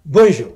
Bonjour.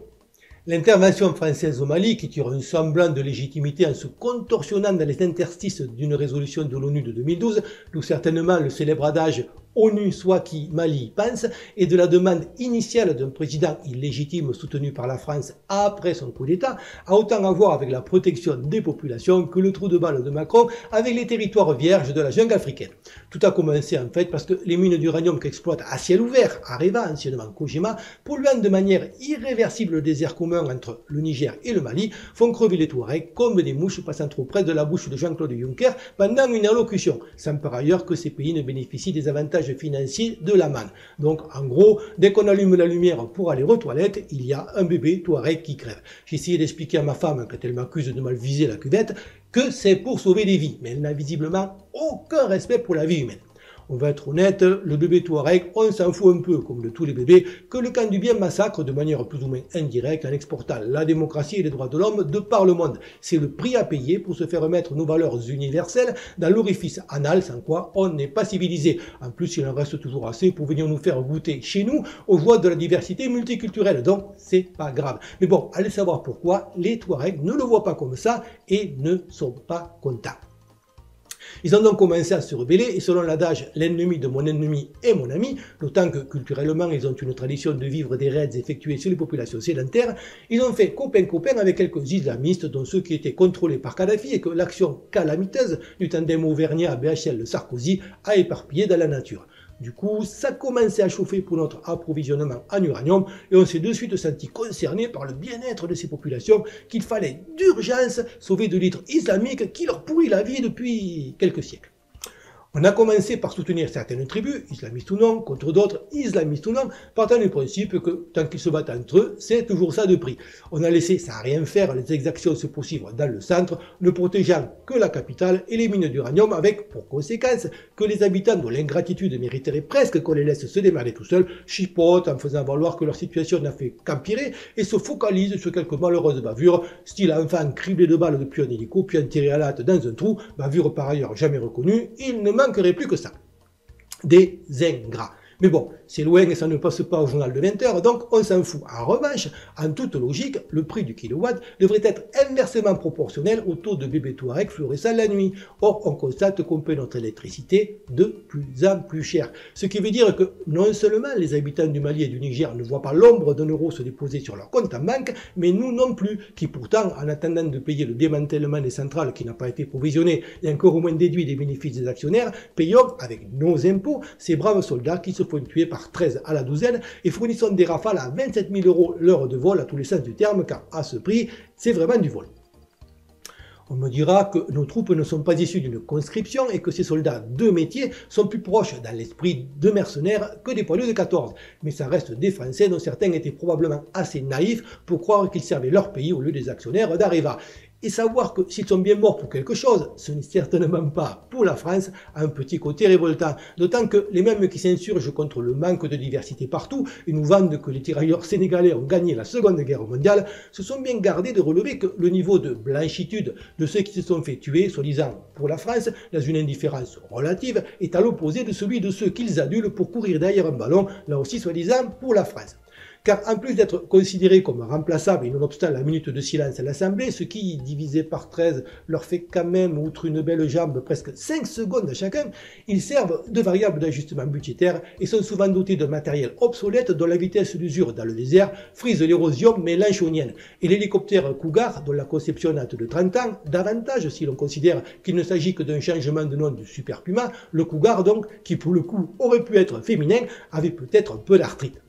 L'intervention française au Mali, qui tire un semblant de légitimité en se contorsionnant dans les interstices d'une résolution de l'ONU de 2012, d'où certainement le célèbre adage ONU soit qui Mali pense, et de la demande initiale d'un président illégitime soutenu par la France après son coup d'État, a autant à voir avec la protection des populations que le trou de balle de Macron avec les territoires vierges de la jungle africaine. Tout a commencé en fait parce que les mines d'uranium qu'exploite à ciel ouvert Areva, anciennement Kojima, polluant de manière irréversible le désert commun entre le Niger et le Mali, font crever les Touaregs comme des mouches passant trop près de la bouche de Jean-Claude Juncker pendant une allocution, sans par ailleurs que ces pays ne bénéficient des avantages financiers de la manne. Donc en gros, dès qu'on allume la lumière pour aller aux toilettes, il y a un bébé Touareg qui crève. J'ai essayé d'expliquer à ma femme, quand elle m'accuse de mal viser la cuvette, que c'est pour sauver des vies, mais elle n'a visiblement aucun respect pour la vie humaine. On va être honnête, le bébé Touareg, on s'en fout un peu, comme de tous les bébés, que le camp du bien massacre de manière plus ou moins indirecte en exportant la démocratie et les droits de l'homme de par le monde. C'est le prix à payer pour se faire mettre nos valeurs universelles dans l'orifice anal, sans quoi on n'est pas civilisé. En plus, il en reste toujours assez pour venir nous faire goûter chez nous aux joies de la diversité multiculturelle, donc c'est pas grave. Mais bon, allez savoir pourquoi les Touaregs ne le voient pas comme ça et ne sont pas contents. Ils ont donc commencé à se rebeller et selon l'adage « l'ennemi de mon ennemi est mon ami », d'autant que culturellement ils ont une tradition de vivre des raids effectués sur les populations sédentaires, ils ont fait copain-copain avec quelques islamistes dont ceux qui étaient contrôlés par Kadhafi et que l'action calamiteuse du tandem auvergnat BHL-Sarkozy a éparpillé dans la nature. Du coup, ça commençait à chauffer pour notre approvisionnement en uranium et on s'est de suite senti concerné par le bien-être de ces populations qu'il fallait d'urgence sauver de l'hydre islamique qui leur pourrit la vie depuis quelques siècles. On a commencé par soutenir certaines tribus, islamistes ou non, contre d'autres, islamistes ou non, partant du principe que tant qu'ils se battent entre eux, c'est toujours ça de prix. On a laissé sans rien faire les exactions se poursuivre dans le centre, ne protégeant que la capitale et les mines d'uranium avec, pour conséquence, que les habitants dont l'ingratitude mériterait presque qu'on les laisse se démerder tout seuls, chipotent en faisant valoir que leur situation n'a fait qu'empirer et se focalisent sur quelques malheureuses bavures, style enfant criblé de balles depuis un hélico puis enterré à la hâte dans un trou, bavure par ailleurs jamais reconnue, il ne manquerait plus que ça. Des ingrats. Mais bon, c'est loin et ça ne passe pas au journal de 20 h, donc on s'en fout. En revanche, en toute logique, le prix du kilowatt devrait être inversement proportionnel au taux de bébé Touareg fluorescent la nuit. Or, on constate qu'on paie notre électricité de plus en plus cher. Ce qui veut dire que non seulement les habitants du Mali et du Niger ne voient pas l'ombre d'un euro se déposer sur leur compte en banque, mais nous non plus, qui pourtant, en attendant de payer le démantèlement des centrales qui n'a pas été provisionné et encore au moins déduit des bénéfices des actionnaires, payons avec nos impôts ces braves soldats qui se font tuer par 13 à la douzaine et fournissons des rafales à 27 000 € l'heure de vol à tous les sens du terme, car à ce prix, c'est vraiment du vol. On me dira que nos troupes ne sont pas issues d'une conscription et que ces soldats de métier sont plus proches dans l'esprit de mercenaires que des poilus de 14. Mais ça reste des Français dont certains étaient probablement assez naïfs pour croire qu'ils servaient leur pays au lieu des actionnaires d'Areva. Et savoir que s'ils sont bien morts pour quelque chose, ce n'est certainement pas pour la France, a un petit côté révoltant. D'autant que les mêmes qui s'insurgent contre le manque de diversité partout et nous vendent que les tirailleurs sénégalais ont gagné la Seconde Guerre mondiale, se sont bien gardés de relever que le niveau de blanchitude de ceux qui se sont fait tuer, soi-disant pour la France, dans une indifférence relative, est à l'opposé de celui de ceux qu'ils adulent pour courir derrière un ballon, là aussi soi-disant pour la France. Car en plus d'être considérés comme remplaçables et nonobstant la minute de silence à l'Assemblée, ce qui, divisé par 13, leur fait quand même, outre une belle jambe, presque 5 secondes à chacun, ils servent de variable d'ajustement budgétaire et sont souvent dotés de matériel obsolète dont la vitesse d'usure dans le désert frise l'érosion mélanchonienne. Et l'hélicoptère Cougar, dont la conception date de 30 ans, davantage si l'on considère qu'il ne s'agit que d'un changement de nom du Super Puma, le Cougar donc, qui pour le coup aurait pu être féminin, avait peut-être un peu d'arthrite.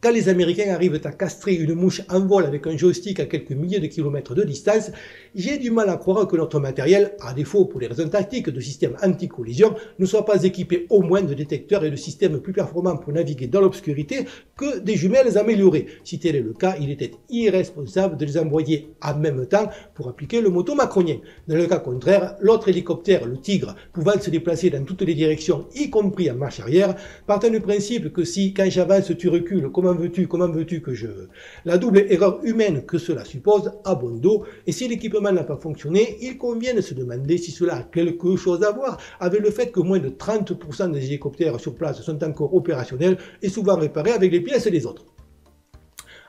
Quand les Américains arrivent à castrer une mouche en vol avec un joystick à quelques milliers de kilomètres de distance, j'ai du mal à croire que notre matériel, à défaut pour les raisons tactiques de système anti-collision, ne soit pas équipé au moins de détecteurs et de systèmes plus performants pour naviguer dans l'obscurité que des jumelles améliorées. Si tel est le cas, il était irresponsable de les envoyer en même temps pour appliquer le motto macronien. Dans le cas contraire, l'autre hélicoptère, le Tigre, pouvant se déplacer dans toutes les directions, y compris en marche arrière, partant du principe que si, quand j'avance, tu recules, comment veux-tu que je... La double erreur humaine que cela suppose a bon dos, et si l'équipement n'a pas fonctionné, il convient de se demander si cela a quelque chose à voir avec le fait que moins de 30% des hélicoptères sur place sont encore opérationnels et souvent réparés avec les pièces des autres.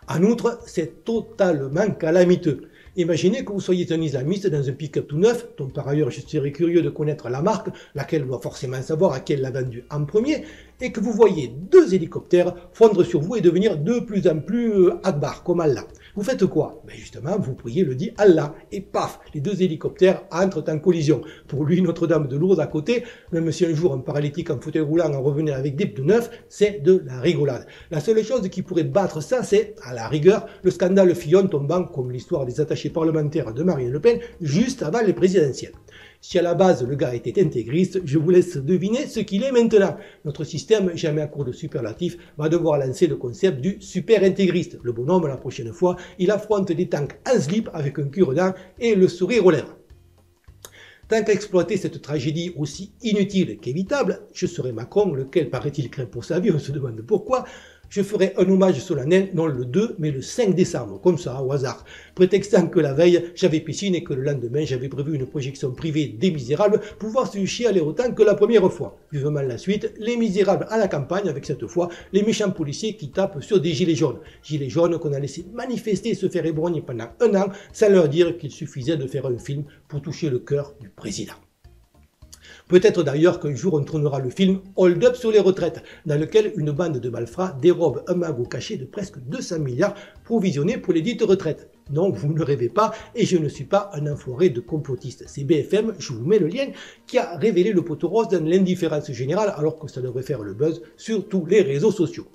En outre, c'est totalement calamiteux. Imaginez que vous soyez un islamiste dans un pick-up tout neuf, dont par ailleurs je serais curieux de connaître la marque, laquelle doit forcément savoir à qui elle l'a vendu en premier, et que vous voyez 2 hélicoptères fondre sur vous et devenir de plus en plus Akbar, comme Allah. Vous faites quoi? Ben justement, vous priez le dit Allah, et paf, les 2 hélicoptères entrent en collision. Pour lui, Notre-Dame de Lourdes à côté, même si un jour un paralytique en fauteuil roulant en revenait avec des pneus neufs, c'est de la rigolade. La seule chose qui pourrait battre ça, c'est, à la rigueur, le scandale Fillon tombant, comme l'histoire des attachés parlementaires de Marine Le Pen, juste avant les présidentielles. Si à la base le gars était intégriste, je vous laisse deviner ce qu'il est maintenant. Notre système, jamais à court de superlatifs, va devoir lancer le concept du super intégriste. Le bonhomme, la prochaine fois, il affronte des tanks en slip avec un cure-dent et le sourire aux lèvres. Tant qu'à exploiter cette tragédie aussi inutile qu'évitable, je serai Macron, lequel paraît-il craint pour sa vie, on se demande pourquoi. Je ferai un hommage solennel, non le 2, mais le 5 décembre, comme ça, au hasard, prétextant que la veille, j'avais piscine et que le lendemain, j'avais prévu une projection privée des Misérables pour voir si le chien allait autant que la première fois. Vivement la suite, les Misérables à la campagne, avec cette fois les méchants policiers qui tapent sur des gilets jaunes. Gilets jaunes qu'on a laissé manifester et se faire ébrogner pendant un an, sans leur dire qu'il suffisait de faire un film pour toucher le cœur du président. Peut-être d'ailleurs qu'un jour on tournera le film Hold Up sur les retraites, dans lequel une bande de malfrats dérobe un magot caché de presque 200 milliards provisionnés pour les dites retraites. Non, vous ne rêvez pas, et je ne suis pas un enfoiré de complotiste. C'est BFM, je vous mets le lien, qui a révélé le poteau rose dans l'indifférence générale, alors que ça devrait faire le buzz sur tous les réseaux sociaux.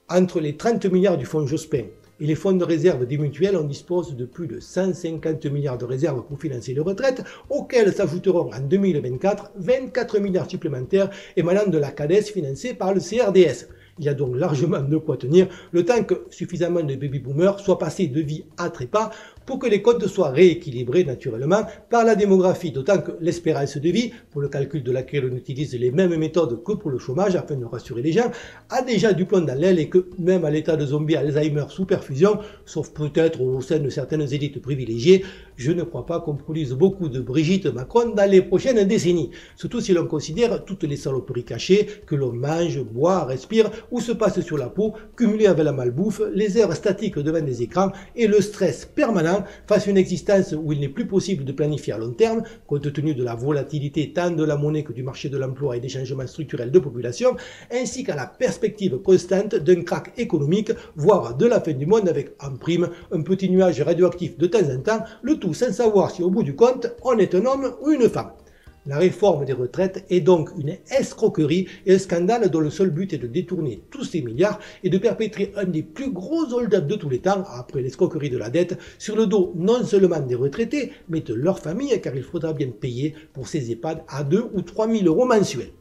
Entre les 30 milliards du fonds Jospin et les fonds de réserve des mutuelles, on dispose de plus de 150 milliards de réserves pour financer les retraites, auxquelles s'ajouteront en 2024 24 milliards supplémentaires émanant de la CADES financée par le CRDS. Il y a donc largement de quoi tenir, le temps que suffisamment de baby-boomers soient passés de vie à trépas pour que les comptes soient rééquilibrés naturellement par la démographie, d'autant que l'espérance de vie, pour le calcul de laquelle on utilise les mêmes méthodes que pour le chômage afin de rassurer les gens, a déjà du plomb dans l'aile et que même à l'état de zombie Alzheimer sous perfusion, sauf peut-être au sein de certaines élites privilégiées, je ne crois pas qu'on produise beaucoup de Brigitte Macron dans les prochaines décennies, surtout si l'on considère toutes les saloperies cachées que l'on mange, boit, respire ou se passe sur la peau, cumulées avec la malbouffe, les heures statiques devant des écrans et le stress permanent face à une existence où il n'est plus possible de planifier à long terme, compte tenu de la volatilité tant de la monnaie que du marché de l'emploi et des changements structurels de population, ainsi qu'à la perspective constante d'un krach économique, voire de la fin du monde avec en prime un petit nuage radioactif de temps en temps, le tout sans savoir si au bout du compte on est un homme ou une femme. La réforme des retraites est donc une escroquerie et un scandale dont le seul but est de détourner tous ces milliards et de perpétrer un des plus gros hold-up de tous les temps, après l'escroquerie de la dette, sur le dos non seulement des retraités, mais de leurs familles, car il faudra bien payer pour ces EHPAD à 2 ou 3 000 euros mensuels.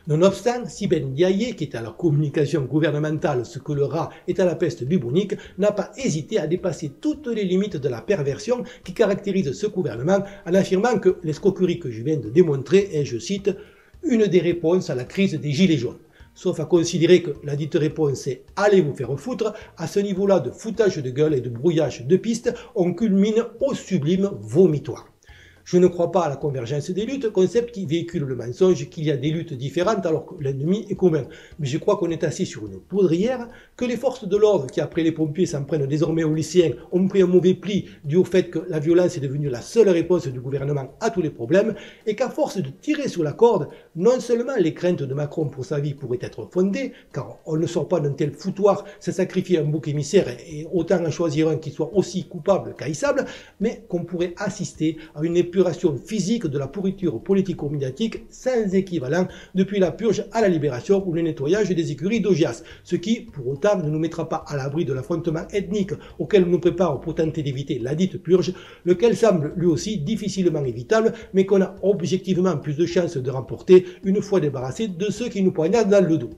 Nonobstant, Sibène Diaye, qui est à la communication gouvernementale ce que le rat est à la peste bubonique, n'a pas hésité à dépasser toutes les limites de la perversion qui caractérise ce gouvernement en affirmant que l'escroquerie que je viens de démontrer est, je cite, une des réponses à la crise des gilets jaunes. Sauf à considérer que la dite réponse est « allez vous faire foutre », à ce niveau-là de foutage de gueule et de brouillage de piste, on culmine au sublime vomitoire. Je ne crois pas à la convergence des luttes, concept qui véhicule le mensonge qu'il y a des luttes différentes alors que l'ennemi est commun. Mais je crois qu'on est assis sur une poudrière, que les forces de l'ordre qui après les pompiers s'en prennent désormais aux lycéens ont pris un mauvais pli dû au fait que la violence est devenue la seule réponse du gouvernement à tous les problèmes et qu'à force de tirer sur la corde, non seulement les craintes de Macron pour sa vie pourraient être fondées, car on ne sort pas d'un tel foutoir sans sacrifier un bouc émissaire et autant en choisir un qui soit aussi coupable qu'haïssable, mais qu'on pourrait assister à une épuration physique de la pourriture politico-médiatique sans équivalent depuis la purge à la libération ou le nettoyage des écuries d'Augias, ce qui, pour autant, ne nous mettra pas à l'abri de l'affrontement ethnique auquel on nous prépare pour tenter d'éviter la dite purge, lequel semble lui aussi difficilement évitable, mais qu'on a objectivement plus de chances de remporter une fois débarrassé de ceux qui nous poignardent dans le dos.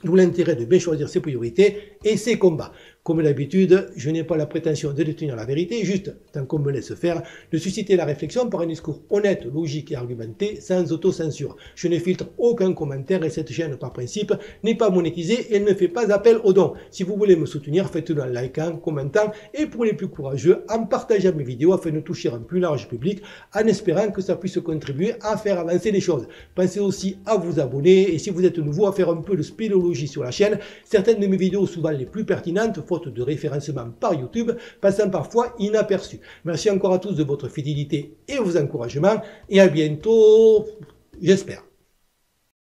D'où l'intérêt de bien choisir ses priorités et ses combats. Comme d'habitude, je n'ai pas la prétention de détenir la vérité, juste, tant qu'on me laisse faire, de susciter la réflexion par un discours honnête, logique et argumenté, sans autocensure. Je ne filtre aucun commentaire et cette chaîne, par principe, n'est pas monétisée et elle ne fait pas appel aux dons. Si vous voulez me soutenir, faites-le en likant, commentant et pour les plus courageux, en partageant mes vidéos afin de toucher un plus large public, en espérant que ça puisse contribuer à faire avancer les choses. Pensez aussi à vous abonner et si vous êtes nouveau, à faire un peu de spéléologie sur la chaîne. Certaines de mes vidéos, souvent les plus pertinentes, faute de référencement par YouTube, passant parfois inaperçues. Merci encore à tous de votre fidélité et vos encouragements et à bientôt, j'espère.